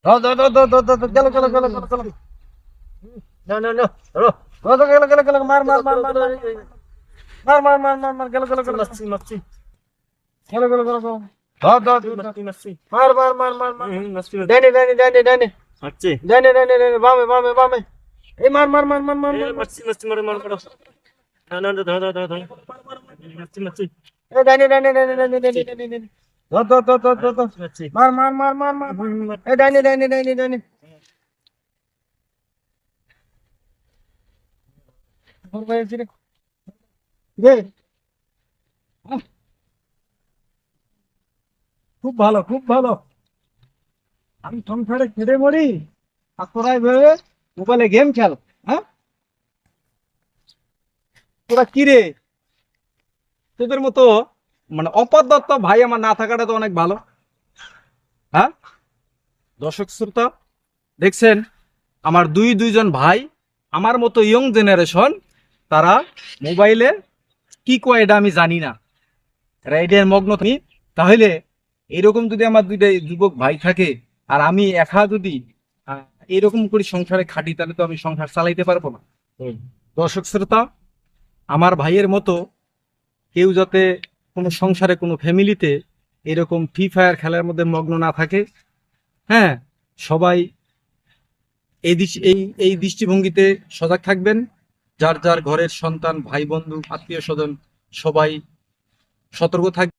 দাও দাও দাও দাও দাও দাও, গেল গেল গেল গেল গেল। না না না ধরো দাও দাও, গেল গেল গেল, মার মার মার মার মার মার মার মার মার মার, গেল গেল গেল মারছি মারছি গেল গেল গেল গেল। দাও দাও দাও, দাও। মারছি মারছি মার মার মার মার মার। মারছি ডাইনে ডাইনে ডাইনে ডাইনে মারছি ডাইনে ডাইনে ডাইনে, বামে বামে বামে। এই মার মার মার মার মার মার। মারছি মারছি মারো মারো মারো না না ধরো ধরো ধরো ধরো মারছি মারছি এই ডাইনে ডাইনে ডাইনে ডাইনে ডাইনে ডাইনে ডাইনে। দাও দাও দাও দাও দাও দাও। মারছি মার মার মার মার মার। এই ডাইনে ডাইনে ডাইনে ডাইনে। ওর ভাই এসে রে। রে। আহ, খুব ভালো খুব ভালো। আমি সংসারে খেটে মরি আর তোরাই ভেবে মোবাইলে গেম খেল। হ্যাঁ, তোরা কি রে? তোদের মতো মানে অপদার্থ ভাই আমার না থাকাটা তো অনেক ভালো। হ্যাঁ, দর্শক শ্রোতা দেখছেন, আমার দুইজন ভাই আমার মতো ইয়ং জেনারেশন, তারা মোবাইলে কি কয় এটা আমি জানি না, এরা এটার মগ্ন থাকি। তাহলে এরকম যদি আমার দুইটা যুবক ভাই থাকে আর আমি একা যদি আহ, এরকম করে সংসারে খাটি, তাহলে তো আমি সংসার চালাইতে পারবো না। দর্শক শ্রোতা, আমার ভাইয়ের মতো কেউ যাতে কোনো সংসারে কোনো ফ্যামিলিতে এরকম ফ্রি ফায়ার খেলার মধ্যে মগ্ন না থাকে। হ্যাঁ, সবাই এই দৃষ্টিভঙ্গিতে সজাগ থাকবেন। যার যার ঘরের সন্তান, ভাই বন্ধু, আত্মীয় স্বজন সবাই সতর্ক থাকবেন।